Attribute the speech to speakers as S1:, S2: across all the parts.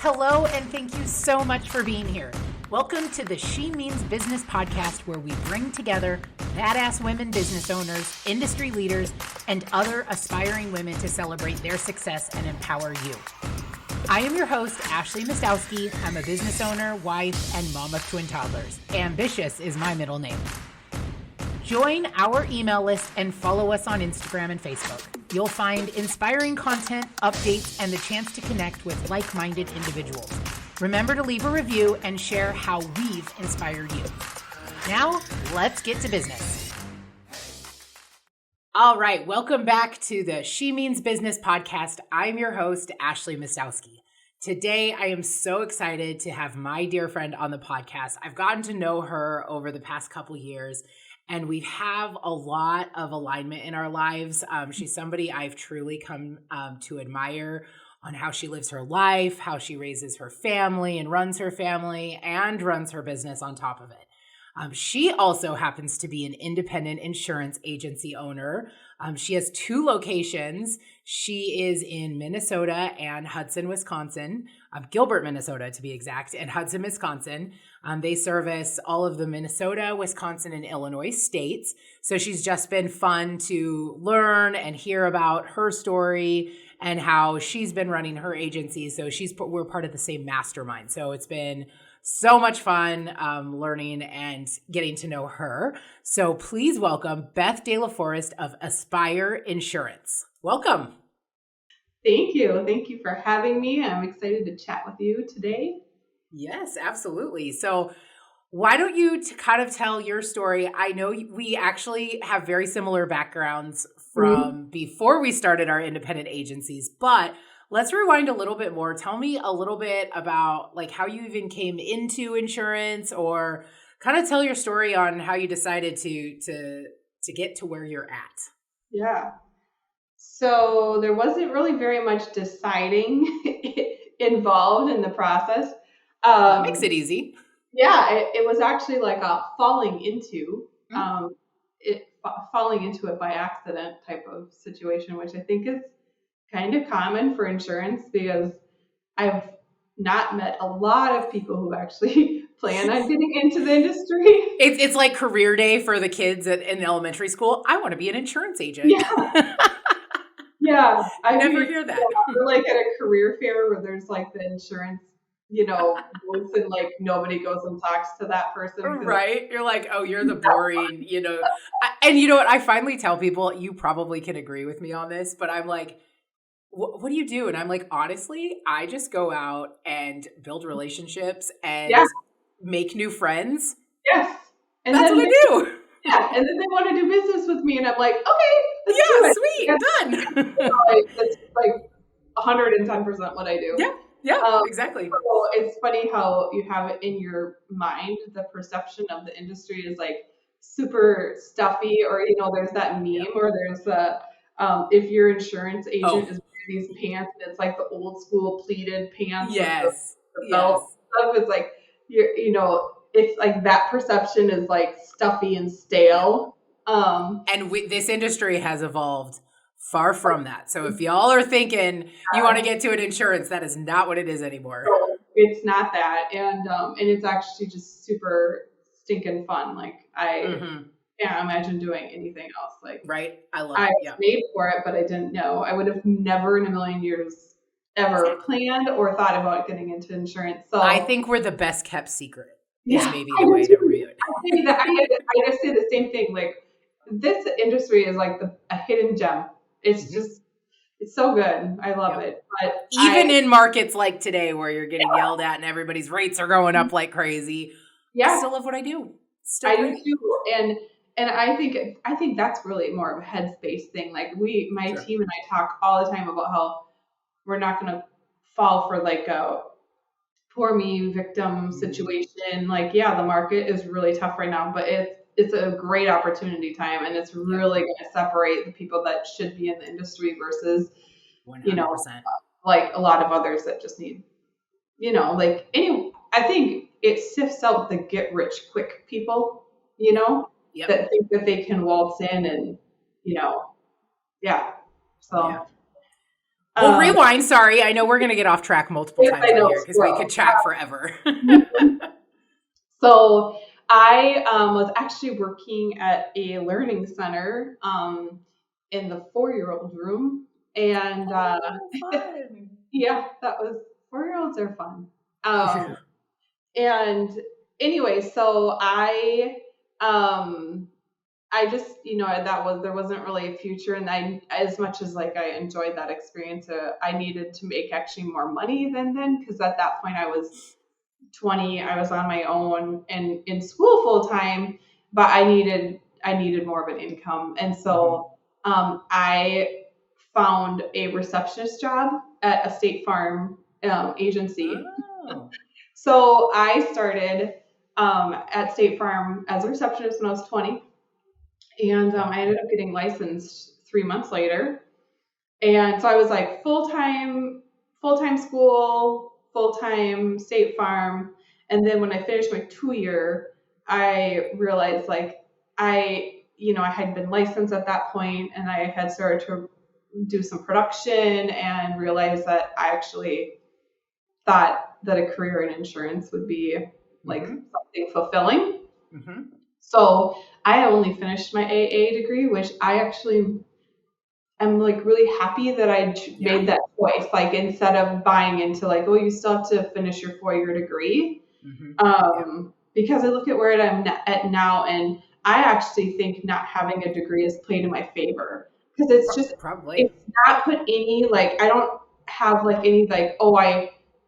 S1: Hello, and thank you so much for being here. Welcome to the She Means Business podcast, where we bring together badass women business owners, industry leaders, and other aspiring women to celebrate their success and empower you. I am your host, Ashley Mastowsk. I'm a business owner, wife, and mom of twin toddlers. Ambitious is my middle name. Join our email list and follow us on Instagram and Facebook. You'll find inspiring content, updates, and the chance to connect with like-minded individuals. Remember to leave a review and share how we've inspired you. Now, let's get to business. All right, welcome back to the She Means Business podcast. I'm your host, Ashley Mastowsk. Today, I am so excited to have my dear friend on the podcast. I've gotten to know her over the past couple years, and we have a lot of alignment in our lives. She's somebody I've truly come to admire on how she lives her life, how she raises her family and runs her business on top of it. She also happens to be an independent insurance agency owner. She has 2 locations. She is in Minnesota and Hudson, Wisconsin, Gilbert, Minnesota to be exact, and Hudson, Wisconsin. They service all of the Minnesota, Wisconsin, and Illinois states. So she's just been fun to learn and hear about her story and how she's been running her agency. So we're part of the same mastermind. So it's been so much fun learning and getting to know her. So please welcome Beth DeLaForest of Aspire Insurance. Welcome.
S2: Thank you. Thank you for having me. I'm excited to chat with you today.
S1: Yes, absolutely. So why don't you kind of tell your story? I know we actually have very similar backgrounds from before we started our independent agencies, but let's rewind a little bit more. Tell me a little bit about like how you even came into insurance, or kind of tell your story on how you decided to get to where you're at.
S2: Yeah. So there wasn't really very much deciding involved in the process.
S1: That makes it easy.
S2: Yeah, it was actually like a falling into it by accident type of situation, which I think is kind of common for insurance, because I've not met a lot of people who actually plan on getting into the industry.
S1: It's like career day for the kids in elementary school. I want to be an insurance agent.
S2: Yeah. Yeah.
S1: I never hear that.
S2: We're like at a career fair where there's like the insurance, booths, and like nobody goes and talks to that person.
S1: Right. You're like, oh, you're the boring, and you know what? I finally tell people, you probably can agree with me on this, but I'm like, what do you do? And I'm like, honestly, I just go out and build relationships and make new friends.
S2: Yes.
S1: And that's what I do.
S2: Yeah. And then they want to do business with me. And I'm like, okay.
S1: Yeah, sweet. Done.
S2: That's like 110% what I do.
S1: Yeah. Yeah, exactly.
S2: So it's funny how you have it in your mind, the perception of the industry is like super stuffy, or, there's that meme where there's if your insurance agent is wearing these pants and it's like the old school pleated pants.
S1: Yes.
S2: The belt stuff. It's like, it's like that perception is like stuffy and stale.
S1: And this industry has evolved far from that. So if y'all are thinking you want to get to an insurance, that is not what it is anymore.
S2: So it's not that. And it's actually just super stinking fun. Like I can't imagine doing anything else. Like,
S1: right. I love
S2: it.
S1: Yeah.
S2: I made for it, but I didn't know. I would have never in a million years ever planned or thought about getting into insurance. So
S1: I think we're the best kept secret.
S2: Yeah,
S1: is maybe the way to read it.
S2: I just say the same thing. Like, this industry is like a hidden gem. It's just, it's so good. I love it. But
S1: even in markets like today where you're getting yelled at and everybody's rates are going up like crazy, I still love what I do.
S2: I do too. And I think that's really more of a headspace thing. Like my team and I talk all the time about how we're not going to fall for like a poor me victim situation. Like, the market is really tough right now, but it's a great opportunity time, and it's really going to separate the people that should be in the industry versus,
S1: 100%.
S2: Like a lot of others that just need, I think it sifts out the get rich quick people, that think that they can waltz in and, So
S1: Well, rewind. Sorry. I know we're going to get off track multiple times in here because we could chat forever.
S2: So I was actually working at a learning center in the 4-year-old room. And yeah, that was 4-year-olds are fun. And anyway, so I just, there wasn't really a future. And as much as like I enjoyed that experience, I needed to make actually more money than then. Cause at that point I was 20, I was on my own and in school full time, but I needed more of an income. And so, I found a receptionist job at a State Farm, agency.
S1: Oh.
S2: So I started, at State Farm as a receptionist when I was 20. And I ended up getting licensed 3 months later. And so I was like full-time school, full-time State Farm. And then when I finished my 2-year, I realized like I had been licensed at that point, and I had started to do some production and realized that I actually thought that a career in insurance would be like something fulfilling. So I only finished my AA degree, which I actually am like really happy that I made that choice. Like instead of buying into like, oh, you still have to finish your 4-year degree. Because I look at where I'm at now, and I actually think not having a degree has played in my favor, because it's just it's not put any like I don't have like any like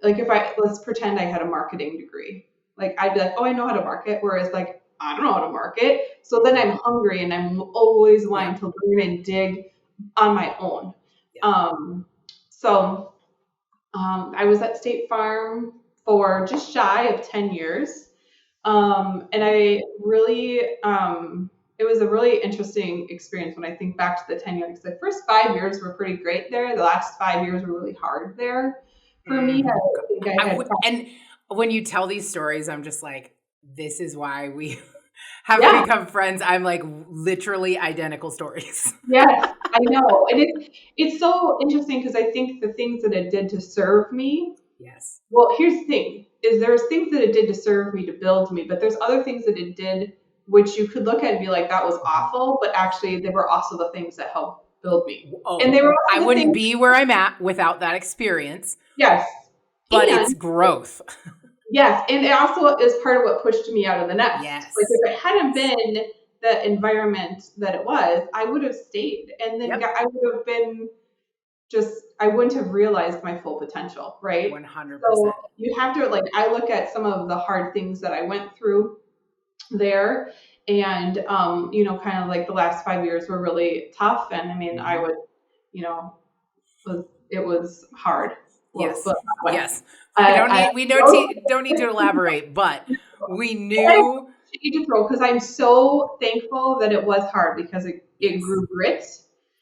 S2: let's pretend I had a marketing degree, like I'd be like, oh, I know how to market, whereas like I don't know how to market, so then I'm hungry and I'm always wanting to learn and dig on my own. So I was at State Farm for just shy of 10 years. And I really, it was a really interesting experience when I think back to the 10 years. The first 5 years were pretty great there. The last 5 years were really hard there for me. I think I had
S1: and when you tell these stories, I'm just like, this is why we have become friends. I'm like literally identical stories.
S2: Yes, I know. And it's so interesting because I think the things that it did to serve me.
S1: Yes.
S2: Well, here's the thing, is there's things that it did to serve me, to build me, but there's other things that it did which you could look at and be like, that was awful, but actually they were also the things that helped build me. And they were
S1: I wouldn't be where I'm at without that experience.
S2: Yes.
S1: But it's growth.
S2: Yes. And it also is part of what pushed me out of the nest.
S1: Yes.
S2: Like if it hadn't been the environment that it was, I would have stayed. And then I would have been I wouldn't have realized my full potential, right?
S1: 100%.
S2: So you have to, like, I look at some of the hard things that I went through there, and, kind of like the last 5 years were really tough. And I mean, I would, it was hard.
S1: Yes. Yes. We don't need to elaborate, but we knew.
S2: Because I'm so thankful that it was hard, because it grew grit.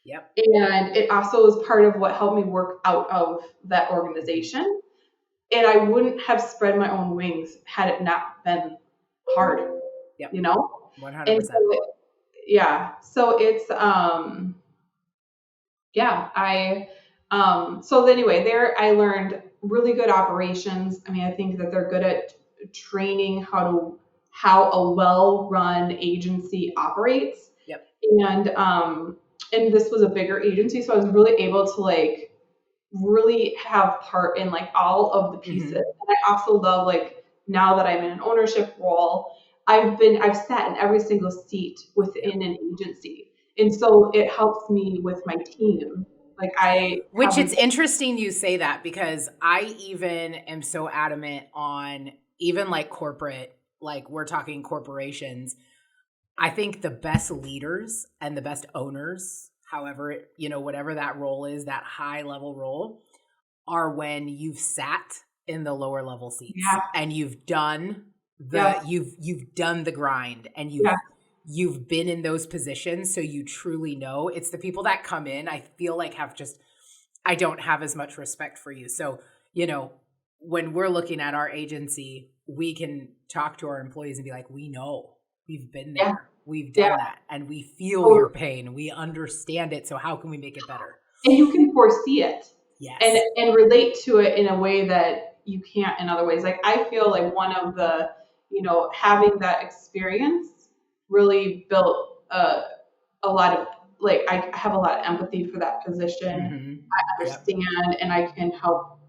S1: Yep.
S2: And it also was part of what helped me work out of that organization. And I wouldn't have spread my own wings had it not been hard.
S1: Yep.
S2: 100%. And so it's, so anyway, there I learned really good operations. I mean, I think that they're good at training how a well-run agency operates.
S1: Yep.
S2: And this was a bigger agency, so I was really able to like really have part in like all of the pieces. And I also love, like, now that I'm in an ownership role, I've sat in every single seat within an agency. And so it helps me with my team. Like
S1: it's interesting you say that, because I even am so adamant on even like corporate, like we're talking corporations. I think the best leaders and the best owners, however, whatever that role is, that high level role, are when you've sat in the lower level seats and you've done you've done the grind, and you've been in those positions. So you truly know. It's the people that come in, I feel like I don't have as much respect for you. So, when we're looking at our agency, we can talk to our employees and be like, we know. We've been there. Yeah. We've done that. And we feel your pain. We understand it. So how can we make it better?
S2: And you can foresee it.
S1: Yes.
S2: And relate to it in a way that you can't in other ways. Like I feel like one of the, having that experience really built a lot of, like, I have a lot of empathy for that position. I understand, and I can help.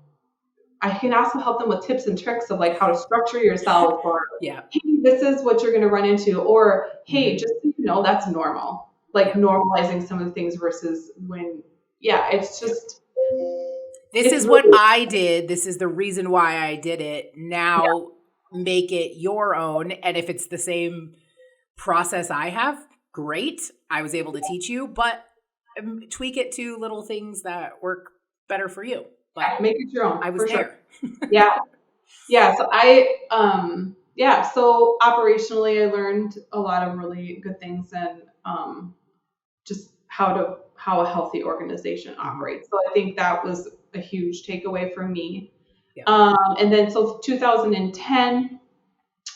S2: I can also help them with tips and tricks of like how to structure yourself, or hey, this is what you're going to run into, or hey, just so you know, that's normal. Like normalizing some of the things versus when, it's just.
S1: This is what I did. This is the reason why I did it. Now make it your own. And if it's the same process I have, great. I was able to teach you, but tweak it to little things that work better for you. But
S2: make it your own.
S1: I was there.
S2: Sure. So so operationally I learned a lot of really good things, and just how a healthy organization operates. So I think that was a huge takeaway for me. And then so 2010,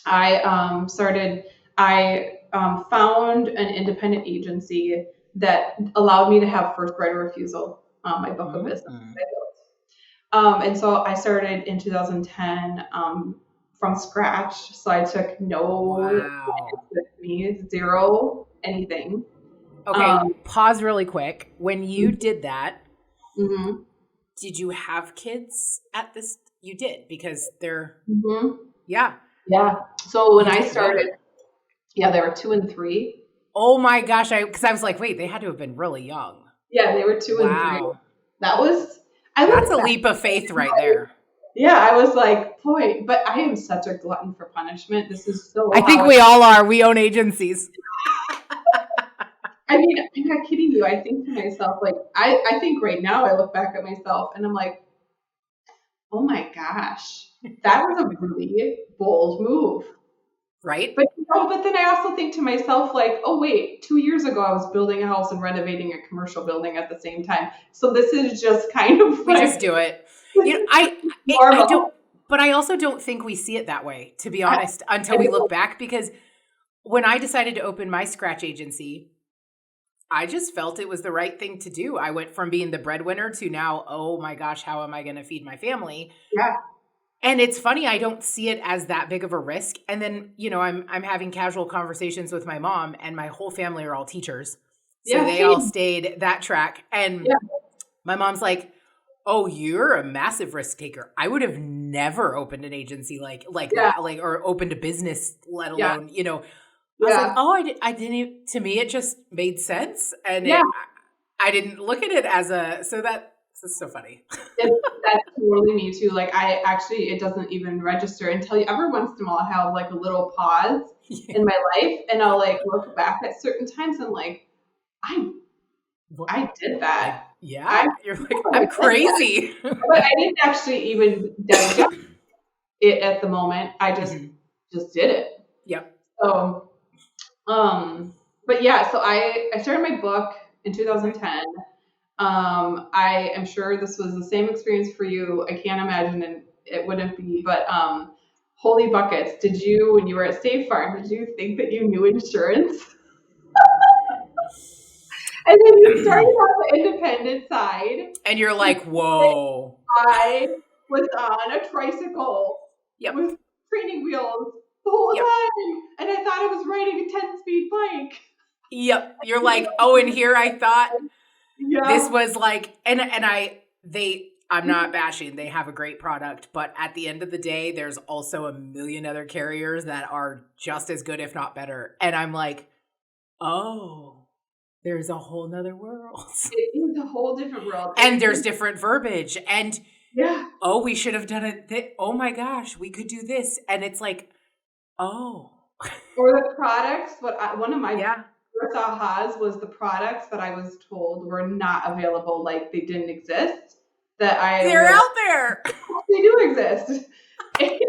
S2: I found an independent agency that allowed me to have first right of refusal on my book of business I built. And so I started in 2010 from scratch. So I took zero anything.
S1: Okay, pause really quick. When you did that, did you have kids at this? You did, because they're
S2: Yeah. So when I started, they were 2 and 3.
S1: Oh my gosh! Because I was like, wait, they had to have been really young.
S2: Yeah, they were 2 and 3.
S1: That's a leap of faith right there.
S2: Yeah, I was like, boy, but I am such a glutton for punishment. This is so.
S1: I think we all are. We own agencies.
S2: I mean, I'm not kidding you. I think to myself, like, I think right now I look back at myself and I'm like, oh my gosh, that was a really bold move.
S1: Right.
S2: But then I also think to myself, like, oh wait, 2 years ago I was building a house and renovating a commercial building at the same time. So this is just kind of
S1: we just do it. I don't, but I also don't think we see it that way, to be honest, until we look back. Because when I decided to open my scratch agency, I just felt it was the right thing to do. I went from being the breadwinner to now, oh my gosh, how am I going to feed my family?
S2: Yeah.
S1: And it's funny, I don't see it as that big of a risk. And then, I'm having casual conversations with my mom, and my whole family are all teachers. So they all stayed that track. And my mom's like, oh, you're a massive risk taker. I would have never opened an agency like that, or opened a business, let alone, I was like, oh, I didn't, to me, it just made sense. And I didn't look at it as so that's so funny.
S2: That's totally me too. Like it doesn't even register until every once in a while I have like a little pause in my life, and I'll like look back at certain times and like, I did that.
S1: You're like, I'm crazy.
S2: But I didn't actually even digest it at the moment. I just did it.
S1: Yep.
S2: So, but so I started my book in 2010. I am sure this was the same experience for you. I can't imagine it wouldn't be, but holy buckets, did you, when you were at State Farm, did you think that you knew insurance? And then you started on the independent side.
S1: And you're like, whoa.
S2: I was on a tricycle with training wheels the whole time. And I thought I was riding a 10-speed bike.
S1: Yep. You're like, oh, and here I thought this was like, I'm not bashing. They have a great product. But at the end of the day, there's also a million other carriers that are just as good, if not better. And I'm like, oh. There's a whole nother world.
S2: It is a whole different world.
S1: And there's different verbiage. And, oh, we should have done it. Oh, my gosh, we could do this. And it's like, oh.
S2: Or the products. One of my first ahas was the products that I was told were not available, like they didn't exist.
S1: They're out there.
S2: They do exist. And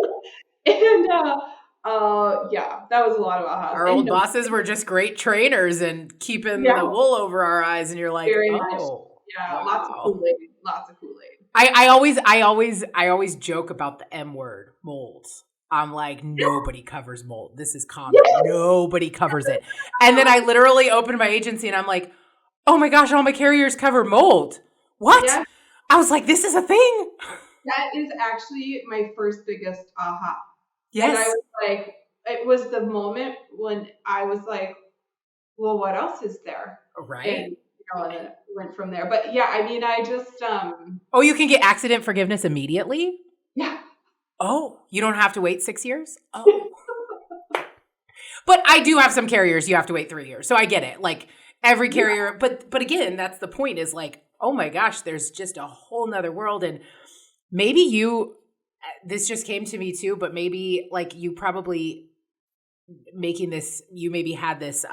S2: that was a lot of ahas.
S1: Our old bosses were just great trainers and keeping the wool over our eyes, and you're like,
S2: lots of Kool-Aid.
S1: I always joke about the M word, mold. I'm like, nobody covers mold. This is common. Nobody covers it. And then I literally opened my agency and I'm like, oh my gosh, all my carriers cover mold. What? Yeah. I was like, this is a thing.
S2: That is actually my first biggest aha.
S1: Yes.
S2: And I was like, it was the moment when I was like, well, what else is there?
S1: Right.
S2: And, and then it went from there. But yeah, I mean, I just,
S1: oh, you can get accident forgiveness immediately?
S2: Yeah.
S1: Oh, you don't have to wait 6 years? Oh. But I do have some carriers you have to wait 3 years. So I get it. Like every carrier, but again, that's the point is like, oh my gosh, there's just a whole nother world. And maybe this just came to me too, but maybe like you probably you maybe had this,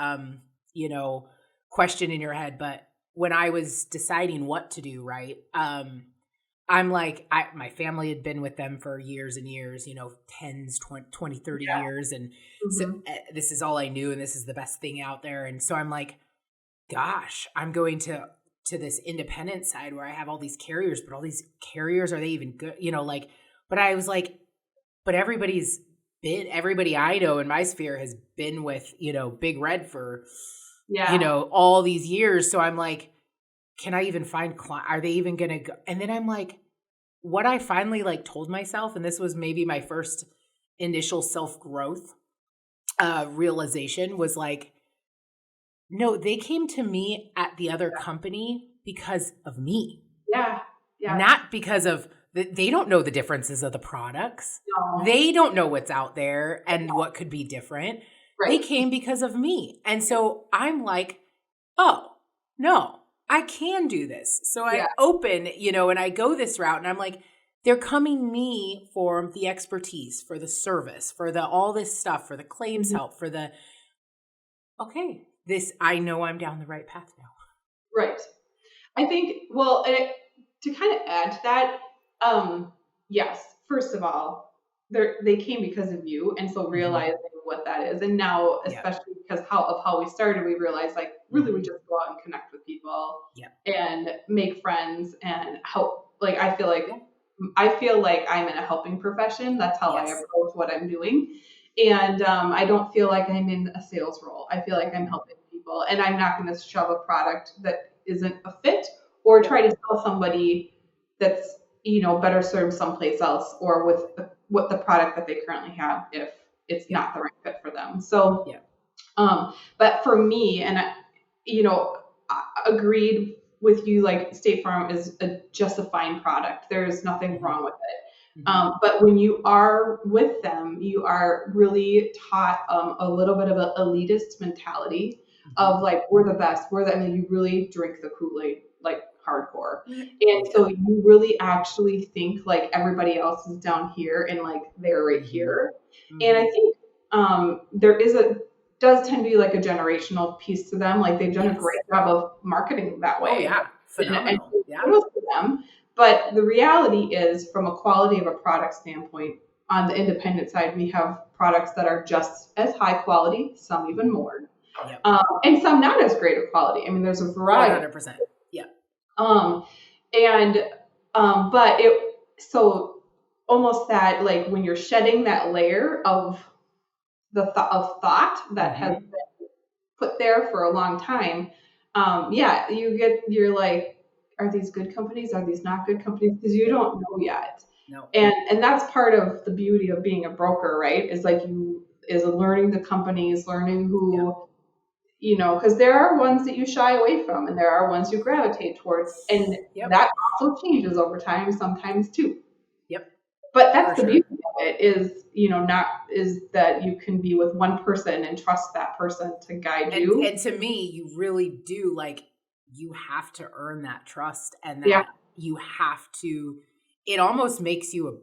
S1: question in your head. But when I was deciding what to do, right, I'm like, my family had been with them for years and years, 10s, 20, 30 years. And so this is all I knew. And this is the best thing out there. And so I'm like, gosh, I'm going to this independent side where I have all these carriers, but all these carriers, are they even good? But I was like, but everybody I know in my sphere has been with, Big Red for, all these years. So I'm like, can I even find are they even going to go? And then I'm like, what I finally told myself, and this was maybe my first initial self-growth realization, was like, no, they came to me at the other company because of me.
S2: Yeah.
S1: Not because of, they don't know the differences of the products.
S2: No.
S1: They don't know what's out there and what could be different. Right. They came because of me. And so I'm like, oh, no, I can do this. So I open, and I go this route, and I'm like, they're coming me for the expertise, for the service, for all this stuff, for the claims help, for okay, I know I'm down the right path now.
S2: Right. I think, well, to kind of add to that, yes, first of all, they came because of you. And so realizing what that is. And now, especially because of how we started, we realized really we just go out and connect with people and make friends and help. I feel like I'm in a helping profession. That's how I approach what I'm doing. And I don't feel like I'm in a sales role. I feel like I'm helping people, and I'm not going to shove a product that isn't a fit or try to sell somebody that's, better served someplace else or with what the product that they currently have if it's not the right fit for them. So, but for me, and I agreed with you, State Farm is just a fine product. There's nothing wrong with it. But when you are with them, you are really taught a little bit of an elitist mentality of we're the best. You really drink the Kool-Aid hardcore. And so you really actually think everybody else is down here and they're right here. And I think there does tend to be a generational piece to them. They've done a great job of marketing that way.
S1: Oh yeah, phenomenal.
S2: And kudos to them. But the reality is, from a quality of a product standpoint, on the independent side, we have products that are just as high quality, some even more, and some not as great a quality. I mean, there's a variety.
S1: 100%. Yeah.
S2: But so almost that when you're shedding that layer of thought that has been put there for a long time, you're like, are these good companies? Are these not good companies? Because you don't know yet.
S1: No.
S2: And that's part of the beauty of being a broker, right? Is learning the companies, learning who, because there are ones that you shy away from and there are ones you gravitate towards. And that also changes over time sometimes too.
S1: Yep.
S2: But that's the beauty of it is, is that you can be with one person and trust that person to guide you.
S1: And to me, you really do you have to earn that trust, and that you have to, it almost makes you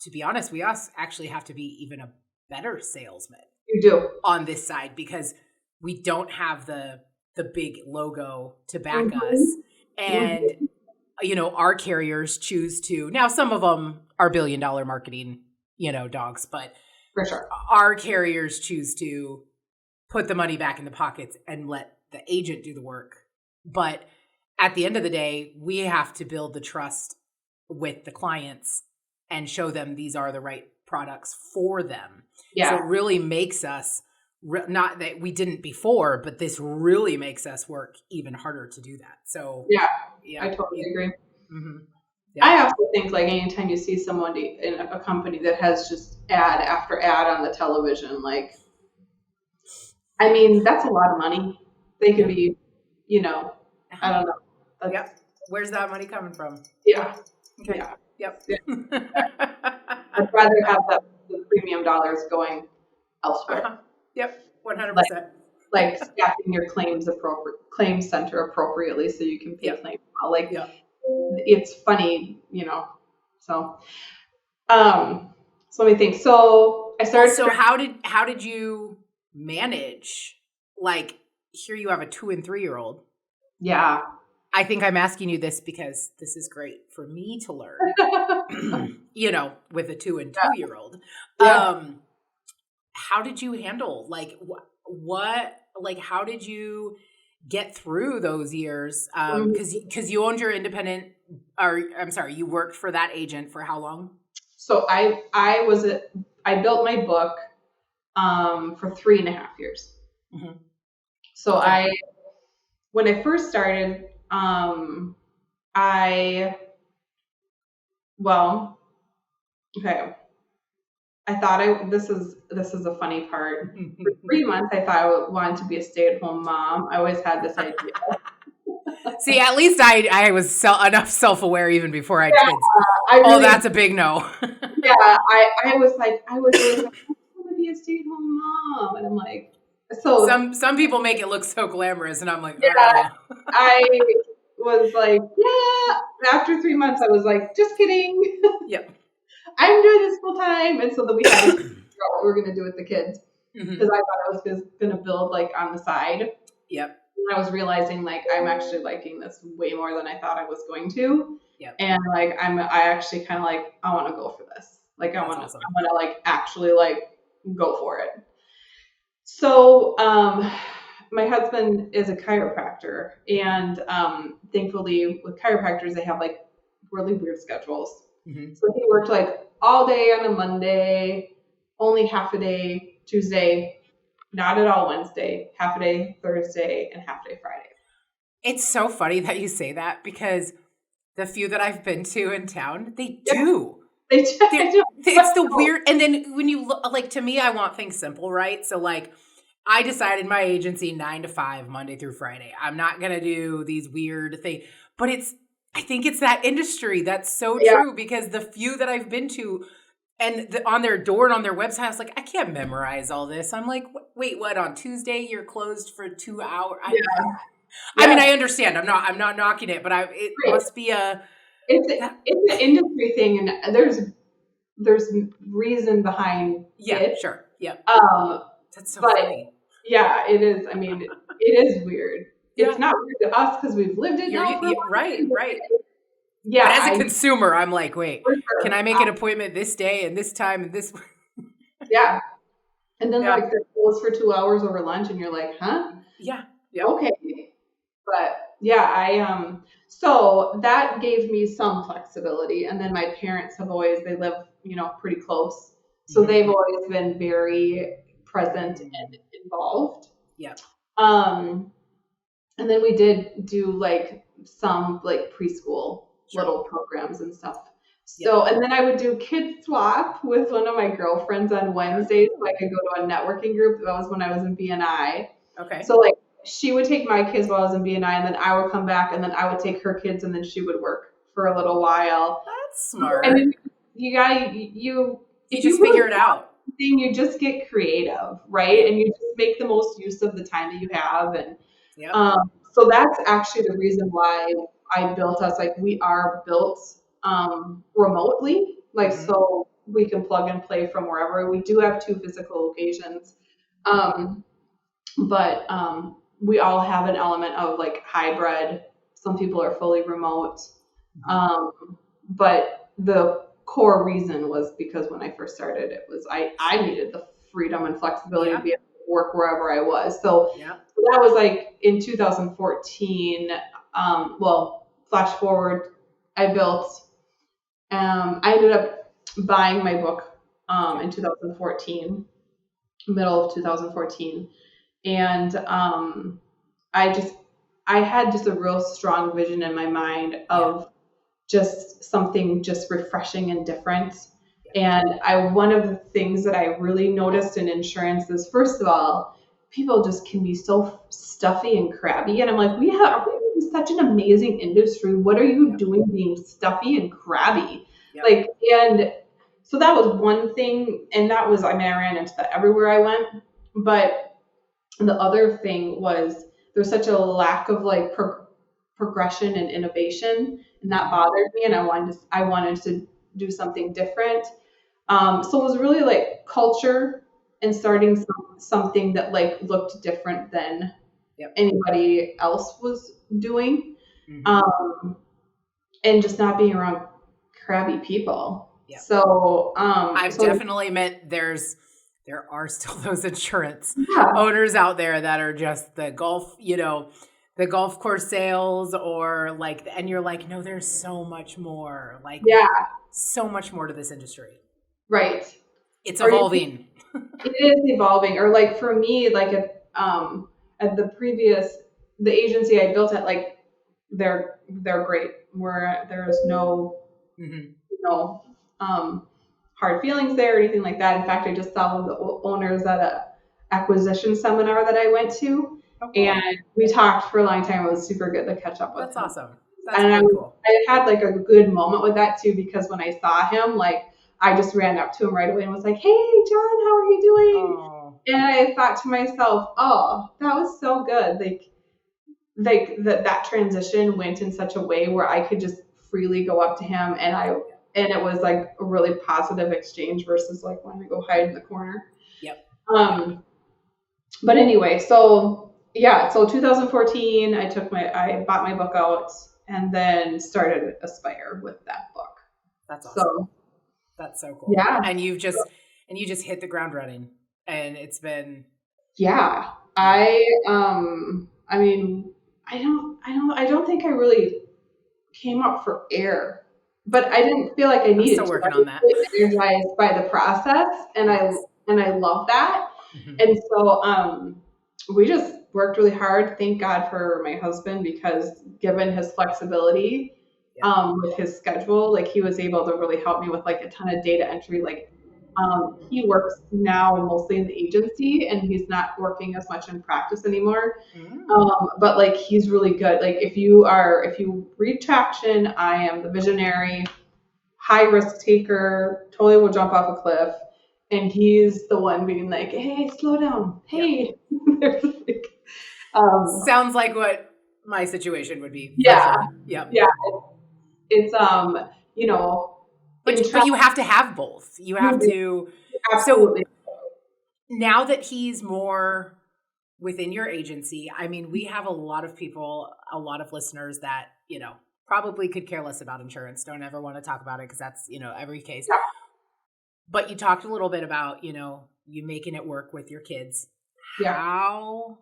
S1: to be honest, we actually have to be even a better salesman.
S2: You do.
S1: On this side, because we don't have the big logo to back us. And, our carriers choose to, now some of them are $1 billion marketing, dogs, but
S2: for sure,
S1: our carriers choose to put the money back in the pockets and let the agent do the work. But at the end of the day, we have to build the trust with the clients and show them these are the right products for them. Yeah. So it really makes us, not that we didn't before, but this really makes us work even harder to do that. So
S2: yeah, I totally agree.
S1: Yeah.
S2: I also think like anytime you see someone in a company that has just ad after ad on the television, like, I mean, that's a lot of money. They could be, I don't know.
S1: Yep. Where's that money coming from?
S2: Yeah.
S1: Okay.
S2: Yeah.
S1: Yep.
S2: Yeah. I'd rather have the premium dollars going elsewhere.
S1: Yep. 100%.
S2: Like staffing your claim center appropriately so you can pay claims. Like, it's funny, So, so let me think. So I started.
S1: So how did you manage? Like, here you have a 2 and 3-year-old.
S2: Yeah.
S1: I think I'm asking you this because this is great for me to learn. With a 2 and 2-year-old.
S2: Yeah.
S1: How did you handle like what like how did you get through those years? Because you owned your independent, or I'm sorry, you worked for that agent for how long?
S2: So I built my book for 3.5 years.
S1: Mm-hmm.
S2: So when I first started, okay. I thought this is a funny part. For 3 months, I thought I wanted to be a stay-at-home mom. I always had this idea.
S1: See, at least I was enough self-aware even before I had kids. That's a big no.
S2: Yeah, I was always like, I want to be a stay-at-home mom, and I'm like, so
S1: some people make it look so glamorous, and I'm like,
S2: yeah, I was like, yeah. After 3 months, I was like, just kidding.
S1: Yep.
S2: I'm doing this full time, and so then we had to figure out what we were going to do with the kids because I thought I was going to build like on the side.
S1: Yep.
S2: And I was realizing like I'm actually liking this way more than I thought I was going to.
S1: Yep.
S2: And like I actually kind of like I want to go for this. Like I want to like actually like go for it. So my husband is a chiropractor, and thankfully with chiropractors they have like really weird schedules. So he worked like all day on a Monday, only half a day Tuesday, not at all Wednesday, half a day Thursday, and half a day Friday.
S1: It's so funny that you say that because the few that I've been to in town, they do. It's the weird. And then when you look, like, to me, I want things simple, right? So like I decided my agency 9 to 5, Monday through Friday. I'm not going to do these weird things, but I think it's that industry that's so true because the few that I've been to and on their door and on their website, I was like, I can't memorize all this. I'm like, wait, what? On Tuesday you're closed for 2 hours? I mean, I understand. I'm not knocking it, but it must be
S2: it's an industry thing, and there's reason behind it.
S1: Sure. Yeah. That's so funny.
S2: Yeah, it is. I mean, it is weird. Yeah. It's not weird to us because we've lived it now for a while.
S1: Right.
S2: Yeah.
S1: But as a consumer, I'm like, wait, can I make an appointment this day and this time and this?
S2: Yeah. And then like they're closed for 2 hours over lunch, and you're like, huh?
S1: Yeah.
S2: Okay. But yeah, so that gave me some flexibility. And then my parents they live, pretty close. So they've always been very present and involved.
S1: Yeah.
S2: And then we did do like some like preschool little programs and stuff. So, and then I would do kid swap with one of my girlfriends on Wednesdays. So I could go to a networking group. That was when I was in BNI.
S1: Okay.
S2: So like she would take my kids while I was in BNI, and then I would come back, and then I would take her kids, and then she would work for a little while.
S1: That's smart.
S2: I mean, if you
S1: figure it out.
S2: You just get creative, right? And you just make the most use of the time that you have. And so that's actually the reason why I built us. Like we are built remotely, like so we can plug and play from wherever. We do have 2 physical locations, but we all have an element of like hybrid. Some people are fully remote, but the core reason was because when I first started, it was I needed the freedom and flexibility to be able to work wherever I was. So that was like in 2014. Flash forward, I ended up buying my book in 2014, middle of 2014, and I had just a real strong vision in my mind of just something just refreshing and different. And one of the things that I really noticed in insurance is, first of all, people just can be so stuffy and crabby. And I'm like, we have such an amazing industry. What are you doing being stuffy and crabby? Like, and so that was one thing. And that was, I mean, I ran into that everywhere I went. But the other thing was there's such a lack of like progression and innovation, and that bothered me. And I wanted to do something different. So it was really like culture and starting something that like looked different than anybody else was doing. And just not being around crabby people. So
S1: I've definitely met there are still those insurance owners out there that are just the golf, the golf course sales, or like, and you're like, no, there's so much more, like, so much more to this industry.
S2: Right.
S1: It's evolving.
S2: It is evolving. Or like for me, like at the agency I built at, like they're great. Where there's no, hard feelings there or anything like that. In fact, I just saw one of the owners at a acquisition seminar that I went to. And we talked for a long time. It was super good to catch up with.
S1: That's awesome. That's really cool.
S2: I had like a good moment with that too, because when I saw him, like I just ran up to him right away and was like, "Hey, John, how are you doing?" Oh. And I thought to myself, "Oh, that was so good." Like that transition went in such a way where I could just freely go up to him, and it was like a really positive exchange versus like when I go hide in the corner. But anyway, so 2014, I bought my book out and then started Aspire with that book.
S1: That's awesome. That's so cool.
S2: Yeah.
S1: And you just hit the ground running, and it's been.
S2: Yeah. I mean, I don't think I really came up for air, but I didn't feel like I needed to.
S1: I'm still working on that.
S2: Energized by the process, and I love that. Mm-hmm. And so we just worked really hard. Thank God for my husband, because given his flexibility with his schedule, like he was able to really help me with like a ton of data entry. Like he works now mostly in the agency, and he's not working as much in practice anymore. But like he's really good. Like if you read Traction, I am the visionary, high risk taker, totally will jump off a cliff. And he's the one being like, "Hey, slow down. Hey."
S1: Sounds like what my situation would be.
S2: Yeah.
S1: Sure.
S2: Yeah. It's
S1: but you have to have both. You have to.
S2: Absolutely.
S1: So now that he's more within your agency, I mean, we have a lot of people, a lot of listeners that, probably could care less about insurance. Don't ever want to talk about it, because that's, every case. Yeah. But you talked a little bit about, you making it work with your kids. Yeah. How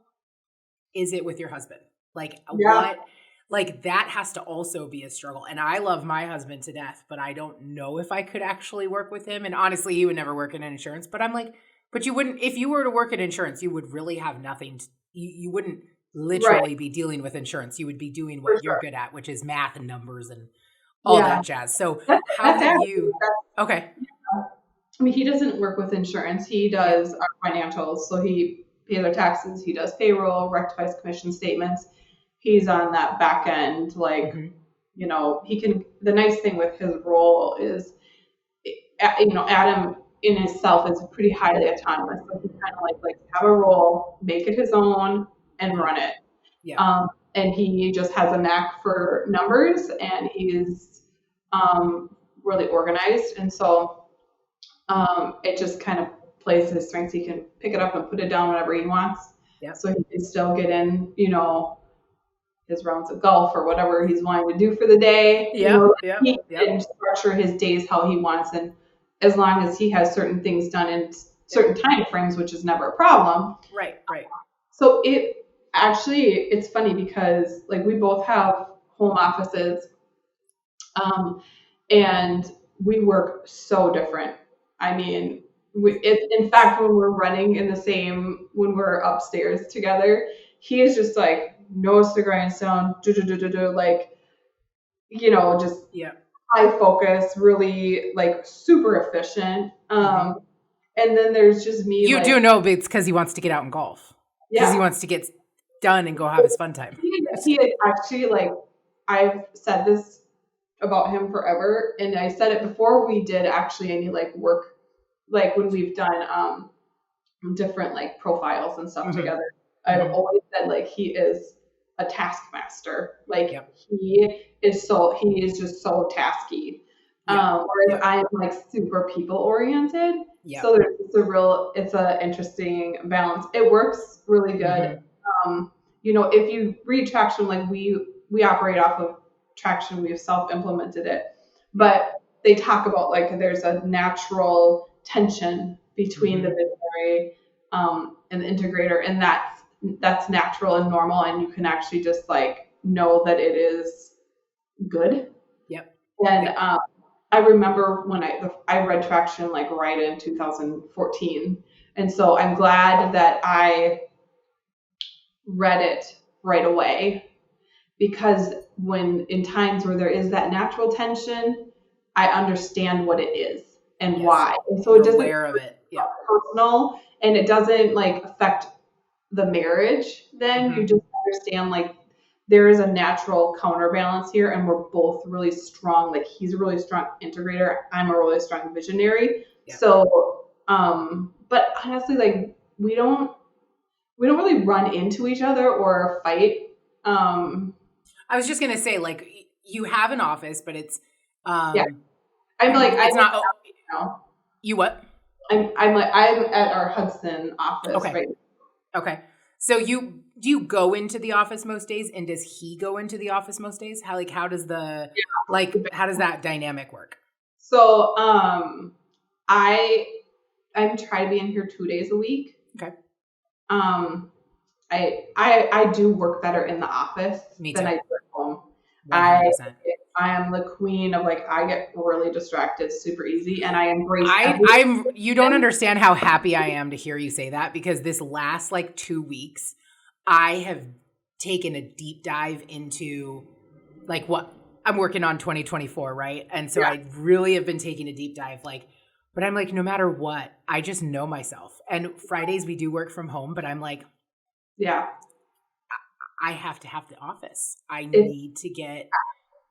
S1: is it with your husband? Like what? Like that has to also be a struggle. And I love my husband to death, but I don't know if I could actually work with him. And honestly, he would never work in insurance. But I'm like, but you wouldn't, if you were to work in insurance, you would really have nothing. You wouldn't literally be dealing with insurance. You would be doing what you're good at, which is math and numbers and all that jazz. So how have you? Okay.
S2: I mean, he doesn't work with insurance. He does our financials. So he pays our taxes. He does payroll, rectifies commission statements. He's on that back end, like, he can, the nice thing with his role is, Adam in himself is pretty highly autonomous. So he kind of like have a role, make it his own, and run it. Yeah. And he just has a knack for numbers, and he's really organized. And so it just kind of plays to his strengths. He can pick it up and put it down whenever he wants. Yeah. So he can still get in, his rounds of golf or whatever he's wanting to do for the day. He can structure his days how he wants, and as long as he has certain things done in certain time frames, which is never a problem.
S1: Right.
S2: So it's funny because like we both have home offices, and we work so different. I mean, in fact, when we're upstairs together, he is just like nose to the grindstone, like just
S1: Yeah.
S2: high focus, really like super efficient. And then there's just me.
S1: You
S2: like,
S1: do know it's because he wants to get out and golf. Because he wants to get done and go have his fun time.
S2: He had actually, like, I've said this about him forever, and I said it before we did actually any like work, like when we've done different like profiles and stuff together. I've always said like he is a taskmaster. Like he is just so tasky. Whereas I'm like super people oriented. So it's a interesting balance. It works really good. If you read Traction, like we operate off of Traction, we've self-implemented it, but they talk about like there's a natural tension between the visionary and the integrator, and that's natural and normal, and you can actually just like know that it is good. And I remember when I read Traction like right in 2014, and so I'm glad that I read it right away, because when in times where there is that natural tension, I understand what it is and why. And so it doesn't
S1: aware of it.
S2: Personal, and it doesn't like affect the marriage. Then you just understand like there is a natural counterbalance here, and we're both really strong. Like he's a really strong integrator, I'm a really strong visionary. So but honestly, like we don't really run into each other or fight.
S1: I was just gonna say, like, you have an office, but it's
S2: I'm like
S1: it's not. You what?
S2: I'm at our Hudson office right now.
S1: Okay. So do you go into the office most days, and does he go into the office most days? How does how does that dynamic work?
S2: So I'm trying to be in here 2 days a week.
S1: Okay.
S2: I do work better in the office than I do at home. 100%. I am the queen of like, I get really distracted super easy, and I embrace
S1: you don't understand how happy I am to hear you say that, because this last like 2 weeks, I have taken a deep dive into like what I'm working on 2024, right? And so I really have been taking a deep dive, like, but I'm like, no matter what, I just know myself. And Fridays we do work from home, but I'm like, I have to have the office. I need to get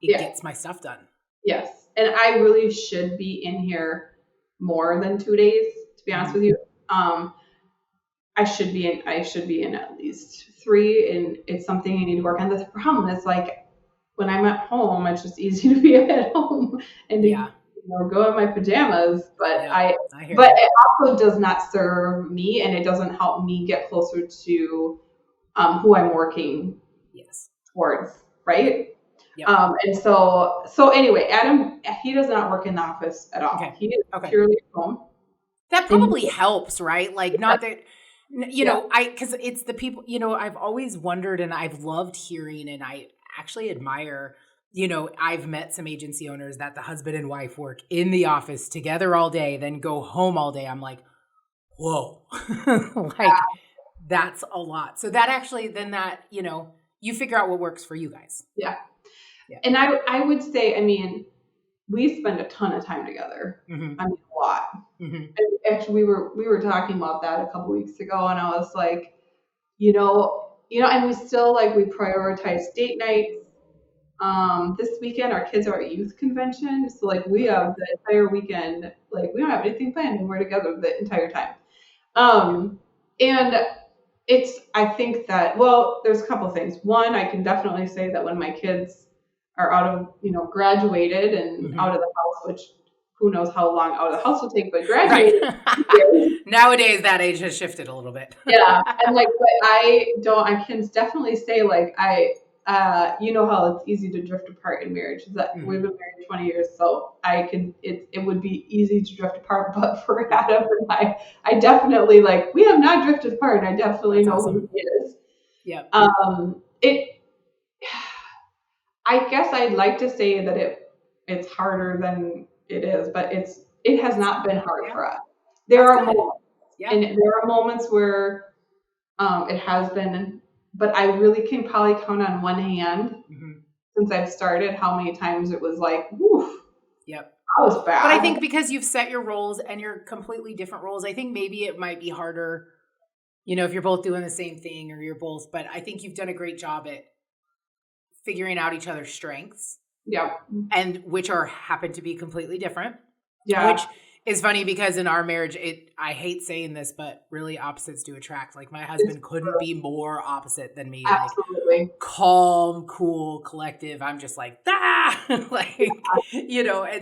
S1: gets my stuff done.
S2: Yes. And I really should be in here more than 2 days, to be honest with you. I should be in at least 3, and it's something I need to work on. The problem is like when I'm at home, it's just easy to be at home and go in my pajamas, but it also does not serve me, and it doesn't help me get closer to who I'm working towards, right? And so anyway, Adam, he does not work in the office at all. He is purely at home.
S1: That probably helps, right? Like, not that, because it's the people, I've always wondered, and I've loved hearing, and I actually admire, I've met some agency owners that the husband and wife work in the office together all day, then go home all day. I'm like, whoa, like that's a lot. So that actually, then that, you figure out what works for you guys.
S2: Yeah. And I would say, I mean, we spend a ton of time together. I mean, a lot. And actually, we were talking about that a couple weeks ago, and I was like, and we still like, we prioritize date nights. This weekend, our kids are at youth convention, so like we have the entire weekend, like we don't have anything planned, and we're together the entire time. And I think that, well, there's a couple of things. One, I can definitely say that when my kids are out of, graduated and out of the house, which who knows how long out of the house will take, but graduated.
S1: Nowadays, that age has shifted a little bit.
S2: And like, but I can definitely say like, how it's easy to drift apart in marriage. Is that we've been married 20 years, so it would be easy to drift apart, but for Adam and I definitely, like, we have not drifted apart, and I definitely know who he is. I guess I'd like to say that it's harder than it is, but it has not been hard for us. There are moments, and there are moments where it has been, but I really can probably count on one hand since I've started, how many times it was like, woof.
S1: Yep.
S2: That was bad.
S1: But I think because you've set your roles and you're completely different roles, I think maybe it might be harder, if you're both doing the same thing or you're both, but I think you've done a great job at figuring out each other's strengths.
S2: Yeah.
S1: And which happen to be completely different.
S2: Yeah.
S1: Which is funny because in our marriage, I hate saying this, but really opposites do attract. Like my husband couldn't be more opposite than me.
S2: Absolutely.
S1: Like calm, cool, collective. I'm just like, and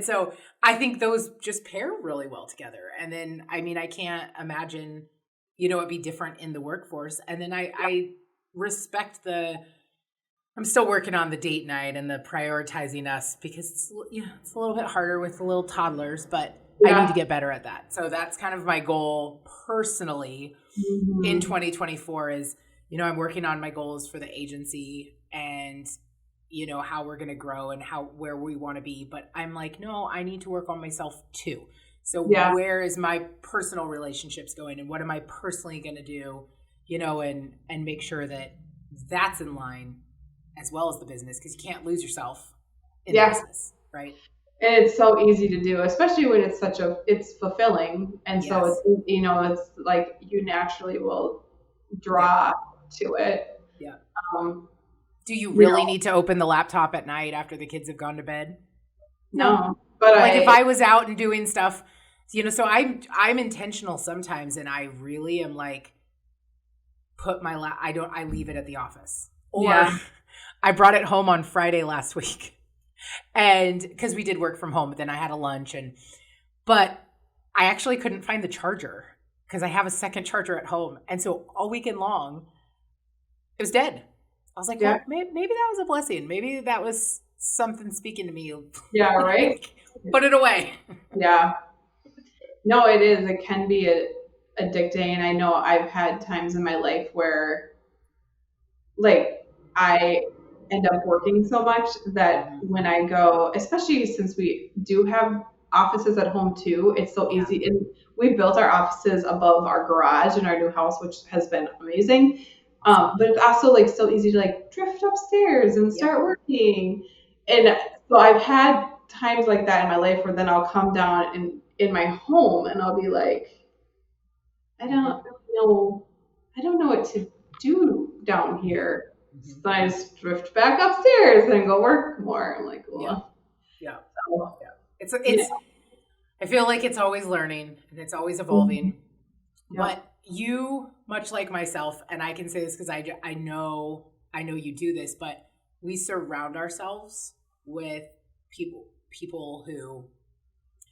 S1: so I think those just pair really well together. And then, I can't imagine, it'd be different in the workforce. And then I respect I'm still working on the date night and the prioritizing us because it's a little bit harder with the little toddlers, but I need to get better at that. So that's kind of my goal personally in 2024 is, I'm working on my goals for the agency and, how we're going to grow and where we want to be. But I'm like, no, I need to work on myself too. So where is my personal relationships going and what am I personally going to do, and make sure that that's in line as well as the business, because you can't lose yourself in the business, right?
S2: And it's so easy to do, especially when it's fulfilling. And so it's, it's like you naturally will draw to it.
S1: Yeah. Do you really need to open the laptop at night after the kids have gone to bed?
S2: No. But
S1: if I was out and doing stuff, so I'm intentional sometimes and I really am like, I leave it at the office. Or I brought it home on Friday last week. And because we did work from home, but then I had a lunch but I actually couldn't find the charger because I have a second charger at home. And so all weekend long, it was dead. I was like, well, maybe that was a blessing. Maybe that was something speaking to me.
S2: Yeah, right.
S1: Put it away.
S2: Yeah. No, it is. It can be addicting. And I know I've had times in my life where like I end up working so much that when I go, especially since we do have offices at home too, it's so easy. And we built our offices above our garage in our new house, which has been amazing. But it's also like so easy to like drift upstairs and start working. And so I've had times like that in my life where then I'll come down in my home and I'll be like, I don't know what to do down here. So I just drift back upstairs and go work more. I'm like, well,
S1: It's I feel like it's always learning and it's always evolving. But you, much like myself, and I can say this because I know you do this, but we surround ourselves with people who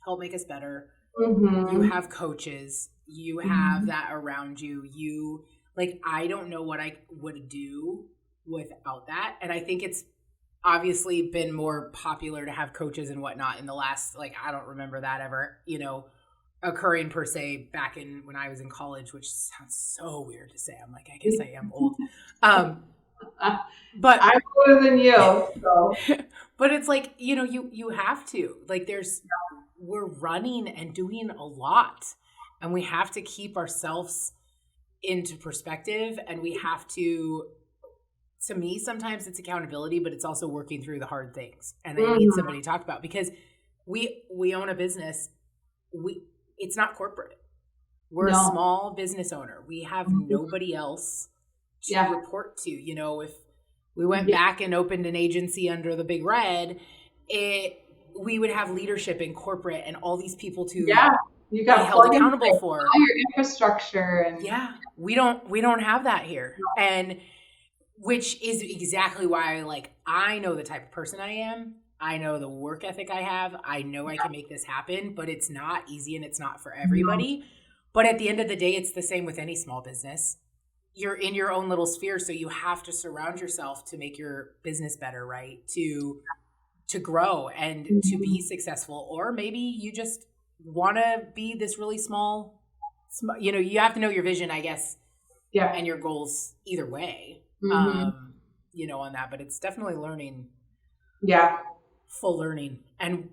S1: help make us better. You have coaches, you have that around you. Like, I don't know what I would do without that. And I think it's obviously been more popular to have coaches and whatnot in the last, I don't remember that ever, occurring per se back in when I was in college, which sounds so weird to say. I'm like, I guess I am old. But
S2: I'm older than you. So.
S1: But it's like, you have to, we're running and doing a lot and we have to keep ourselves into perspective and we have to me, sometimes it's accountability, but it's also working through the hard things. And I need somebody to talk about because we own a business. It's not corporate. We're a small business owner. We have nobody else to report to. If we went back and opened an agency under the big red, we would have leadership in corporate and all these people to
S2: you got
S1: held accountable for
S2: all your infrastructure. And
S1: we don't have that here. And which is exactly why I know the type of person I am. I know the work ethic I have. I know I can make this happen, but it's not easy and it's not for everybody. But at the end of the day, it's the same with any small business. You're in your own little sphere, so you have to surround yourself to make your business better, right? To grow and to be successful. Or maybe you just want to be this really small, you have to know your vision, I guess, and your goals either way, on that. But it's definitely learning. Yeah. Full learning. And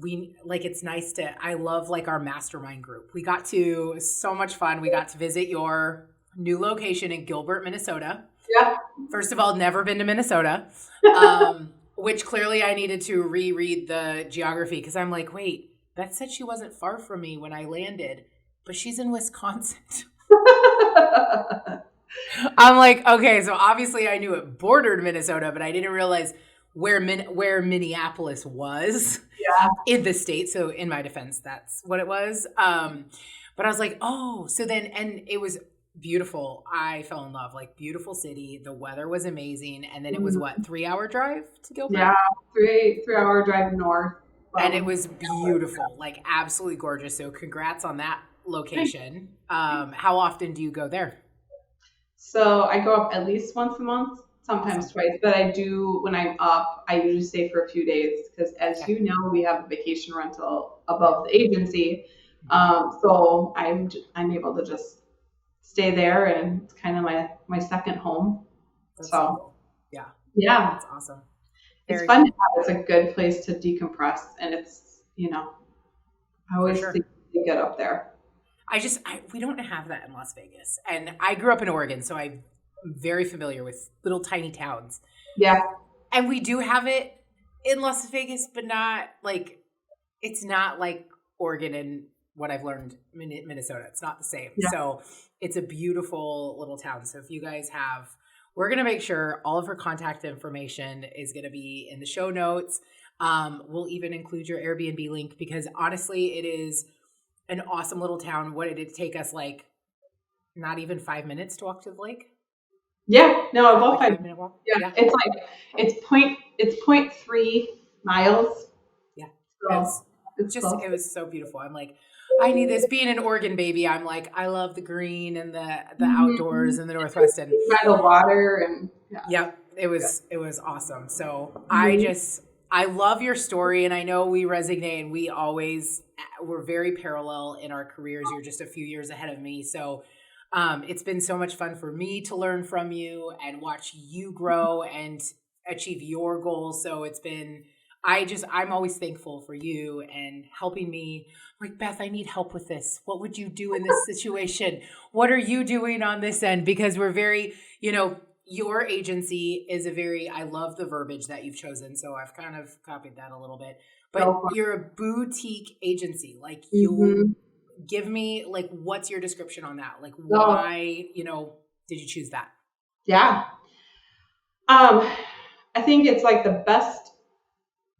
S1: it's nice I love our mastermind group. It was so much fun. We got to visit let new location in Gilbert, Minnesota.
S2: Yeah.
S1: First of all, never been to Minnesota, which clearly I needed to reread the geography because I'm like, wait, Beth said she wasn't far from me when I landed, but she's in Wisconsin. I'm like, okay, so obviously I knew it bordered Minnesota, but I didn't realize where Minneapolis was in the state. So in my defense, that's what it was. But I was like, oh, so then, and it was beautiful. I fell in love, like beautiful city. The weather was amazing. And then it was what, 3-hour drive to Gilbert?
S2: Yeah, 3-hour drive north.
S1: And it was beautiful, like absolutely gorgeous. So congrats on that location. How often do you go there?
S2: So I go up at least once a month, sometimes twice. But I do, when I'm up, I usually stay for a few days because, as you know, we have a vacation rental above the agency. So I'm able to just stay there, and it's kind of my second home.
S1: That's
S2: so
S1: cool. Yeah,
S2: that's
S1: awesome.
S2: It's fun to have. It's a good place to decompress, and it's, I always think to get up there.
S1: We don't have that in Las Vegas. And I grew up in Oregon, so I'm very familiar with little tiny towns.
S2: Yeah.
S1: And we do have it in Las Vegas, but it's not like Oregon and what I've learned in Minnesota. It's not the same. Yeah. So it's a beautiful little town. So if you guys we're going to make sure all of her contact information is going to be in the show notes. We'll even include your Airbnb link because honestly, it is an awesome little town. What did it take us? Like not even 5 minutes to walk to the lake?
S2: Yeah, no, about
S1: 5-minute walk.
S2: Yeah. It's 0.3 miles.
S1: Yeah. So it was so beautiful. I'm like, I need this. Being an Oregon baby, I'm like, I love the green and the outdoors and the Northwest and
S2: by the water and
S1: it was awesome. So I love your story, and I know we resonate, and we're very parallel in our careers. You're just a few years ahead of me. So it's been so much fun for me to learn from you and watch you grow and achieve your goals. So it's been, I'm always thankful for you and helping me. I'm like, Beth, I need help with this. What would you do in this situation? What are you doing on this end? Because we're very, your agency is I love the verbiage that you've chosen. So I've kind of copied that a little bit, but you're a boutique agency. Like you give me, like, what's your description on that? Like why, did you choose that?
S2: Yeah. I think it's like the best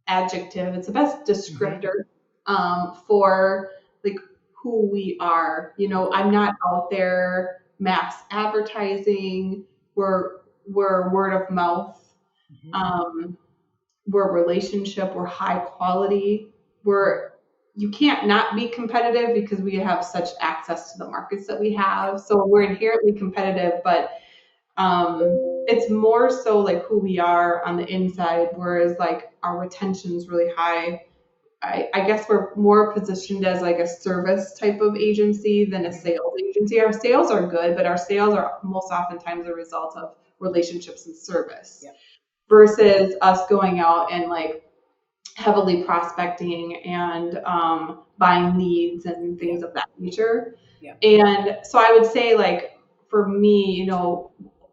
S2: adjective. It's the best descriptor, for like who we are. I'm not out there mass advertising. We're word of mouth. We're relationship. We're high quality. You can't not be competitive because we have such access to the markets that we have. So we're inherently competitive, but it's more so like who we are on the inside, whereas like our retention's really high. I guess we're more positioned as like a service type of agency than a sales agency. Our sales are good, but our sales are most oftentimes a result of relationships and service versus us going out and like heavily prospecting and buying leads and things of that nature. Yeah. And so I would say like for me,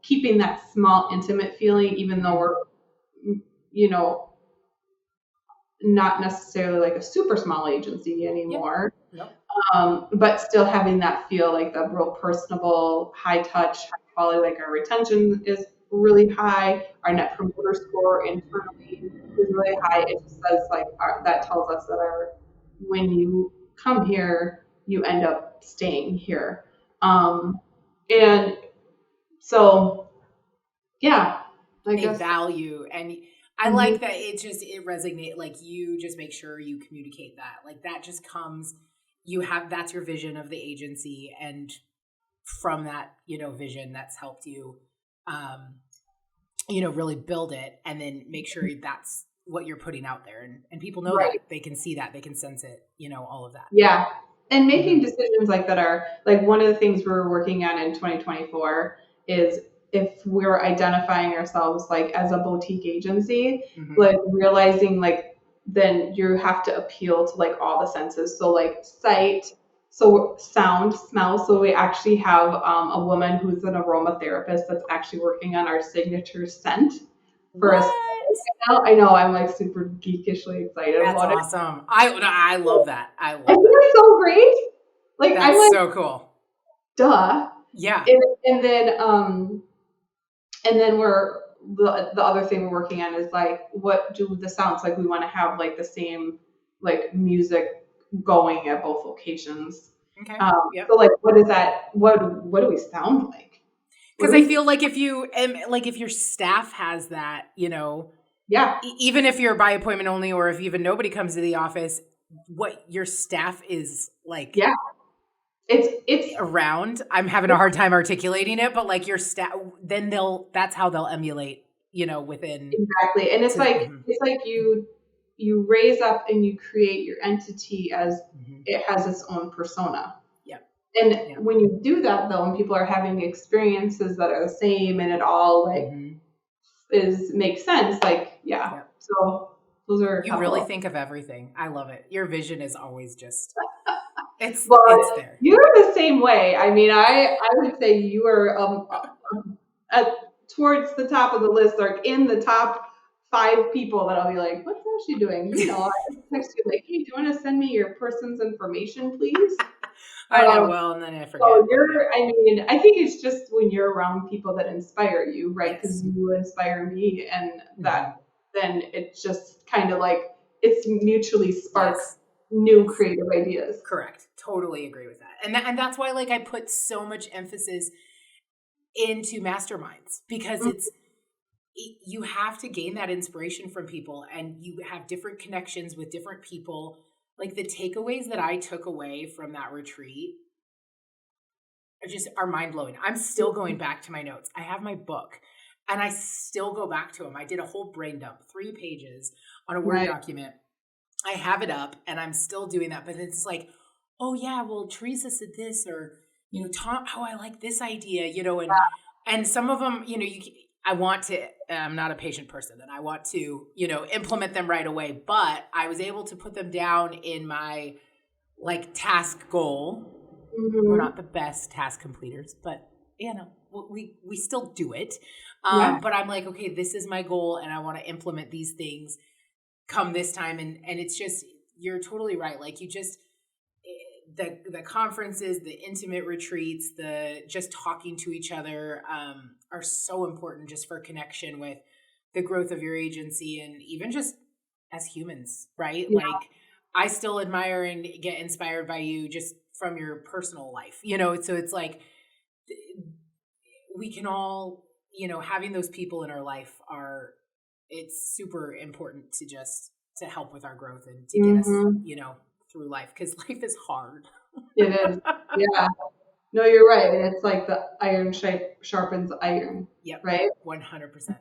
S2: keeping that small, intimate feeling, even though we're, not necessarily like a super small agency anymore, but still having that feel like the real personable, high touch, high quality, like our retention is really high. Our net promoter score internally is really high. It just says like that tells us that when you come here, you end up staying here. And so, yeah, I guess
S1: value. And I like that it resonates. Like you just make sure you communicate that. Like that just comes, that's your vision of the agency. And from that, vision that's helped you, really build it and then make sure that's what you're putting out there. And people know that they can see that, they can sense it, all of that.
S2: Yeah. And making decisions like that are like one of the things we're working on in 2024 is if we're identifying ourselves like as a boutique agency, like realizing like then you have to appeal to like all the senses. So like sight, So sound, smell. So we actually have a woman who's an aromatherapist that's actually working on our signature scent for us. I know I'm like super geekishly excited
S1: That's
S2: about
S1: awesome. I love that. I love
S2: Isn't
S1: that.
S2: it so great? Like I'm
S1: That's
S2: like,
S1: so cool.
S2: duh.
S1: Yeah.
S2: And then we're the other thing we're working on is like, what do the sounds like? We want to have like the same like music going at both locations.
S1: Okay.
S2: So like, what is that? What do we sound like?
S1: Because I feel like if your staff has that,
S2: yeah,
S1: even if you're by appointment only, or if even nobody comes to the office, what your staff is like.
S2: Yeah. It's
S1: around. I'm having a hard time articulating it, but like your staff, then that's how they'll emulate, within.
S2: Exactly. And it's like you raise up and you create your entity as it has its own persona.
S1: Yeah.
S2: And when you do that though, and people are having experiences that are the same and it all like makes sense, like, yeah. So those are
S1: you really think of everything. I love it. Your vision is always just it's there.
S2: You're the same way. I mean, I would say you are towards the top of the list, or in the top 5 people that I'll be like, what's Ashley doing? I text you like, hey, do you want to send me your person's information, please?
S1: I know, well, and then I forget.
S2: So I think it's just when you're around people that inspire you, right? Because you inspire me, and that then it's just kind of like it's mutually sparks new creative ideas.
S1: Correct. Totally agree with that. And that's why like I put so much emphasis into masterminds, because you have to gain that inspiration from people, and you have different connections with different people. Like the takeaways that I took away from that retreat are mind blowing. I'm still going back to my notes. I have my book and I still go back to them. I did a whole brain dump, 3 pages on a Word document. I have it up and I'm still doing that, but it's like, oh yeah, well, Teresa said this, or, Tom, oh, I like this idea, and some of them, I'm not a patient person and I want to, implement them right away, but I was able to put them down in my like task goal. We're not the best task completers, but we still do it. But I'm like, okay, this is my goal and I want to implement these things come this time. And it's just, you're totally right. Like you just, the conferences, the intimate retreats, the just talking to each other are so important just for connection with the growth of your agency, and even just as humans, right? Yeah. Like I still admire and get inspired by you just from your personal life, so it's like we can all, having those people in our life it's super important to help with our growth and to get us, through life, because life is hard.
S2: It is. Yeah. No, you're right. And it's like the iron sharpens iron.
S1: Yep.
S2: Right?
S1: 100%.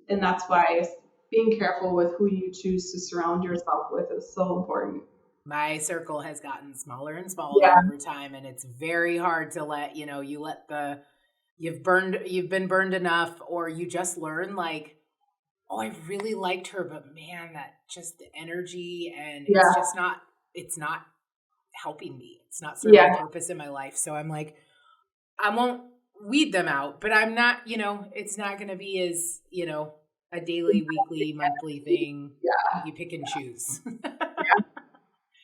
S2: And that's why being careful with who you choose to surround yourself with is so important.
S1: My circle has gotten smaller and smaller over time, and it's very hard to let, you've been burned enough, or you just learn like, oh, I really liked her, but man, that just the energy, and it's not helping me. It's not serving purpose in my life. So I'm like, I won't weed them out, but I'm not, it's not going to be as, a daily, weekly, monthly thing. Yeah. You pick and choose.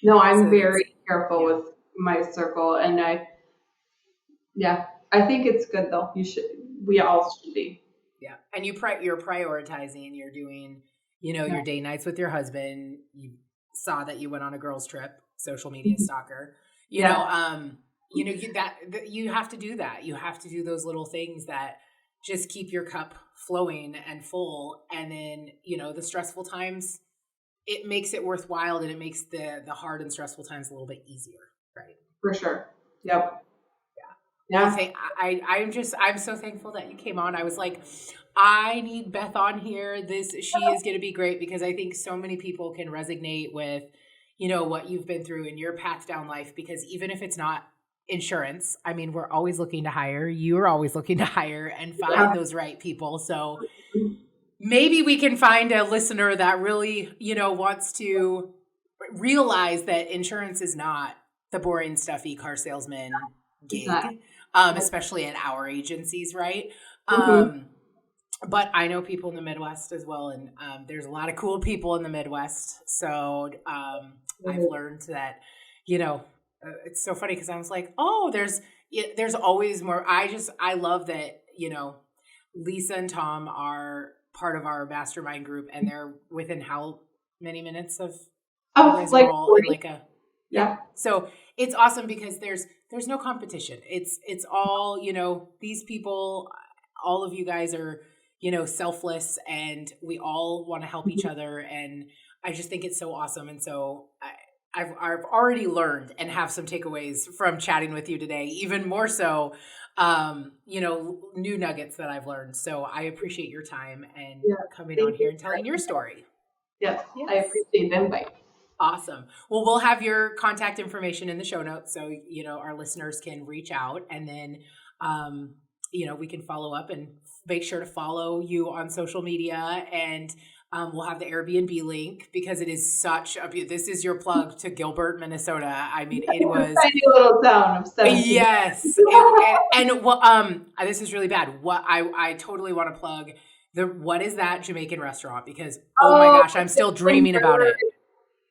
S2: No, I'm very careful with my circle, and I think it's good though. We all should be.
S1: Yeah. And you're prioritizing, you're doing, your day nights with your husband. You saw that you went on a girls trip, social media stalker, you have to do that. You have to do those little things that just keep your cup flowing and full. And then, the stressful times, it makes it worthwhile, and it makes the hard and stressful times a little bit easier. Right.
S2: For sure. Yep.
S1: Yeah. I'm so thankful that you came on. I was like, I need Beth on here. She is going to be great, because I think so many people can resonate with, what you've been through and your path down life, because even if it's not insurance, I mean, we're always looking to hire. You're always looking to hire and find those right people. So maybe we can find a listener that really, wants to realize that insurance is not the boring, stuffy car salesman gig, especially at our agencies, right? But I know people in the Midwest as well, and there's a lot of cool people in the Midwest. So I've learned that, it's so funny because I was like, oh, there's always more. I love that, Lisa and Tom are part of our mastermind group, and they're within how many minutes of
S2: like 40.
S1: Yeah. So it's awesome because there's no competition. It's all, these people, all of you guys are, selfless, and we all want to help each other. And I just think it's so awesome. And so I've already learned and have some takeaways from chatting with you today, even more so, new nuggets that I've learned. So I appreciate your time and coming on here and telling your story.
S2: Yes. I appreciate the invite.
S1: Awesome. Well, we'll have your contact information in the show notes so, our listeners can reach out, and then, we can follow up, and make sure to follow you on social media, and we'll have the Airbnb link because it is such this is your plug to Gilbert, Minnesota. I mean, it was
S2: tiny little town of 17.
S1: Yes. This is really bad. What I totally want to plug what is that Jamaican restaurant? Because, oh my gosh, I'm still dreaming about it.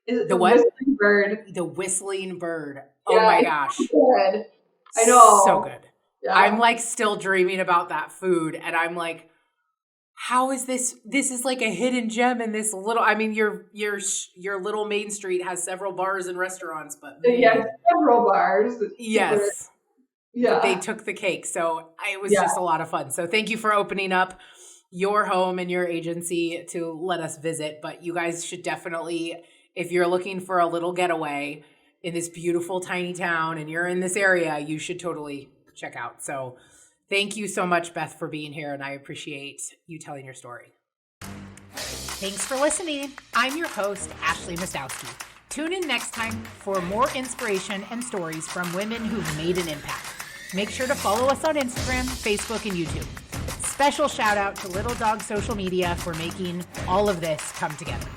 S2: Is it the what? Whistling Bird?
S1: The Whistling Bird. Oh my gosh.
S2: So good. I know.
S1: So good. Yeah. I'm like still dreaming about that food. And I'm like, how is this? This is like a hidden gem in this little, your little main street has several bars and restaurants, but
S2: several bars.
S1: Yes.
S2: Yeah.
S1: They took the cake. So it was just a lot of fun. So thank you for opening up your home and your agency to let us visit. But you guys should definitely, if you're looking for a little getaway in this beautiful tiny town and you're in this area, you should totally check out. So thank you so much, Beth, for being here, and I appreciate you telling your story. Thanks for listening. I'm your host, Ashley Mastowsk. Tune in next time for more inspiration and stories from women who've made an impact. Make sure to follow us on Instagram, Facebook, and YouTube. Special shout out to Little Dog Social Media for making all of this come together.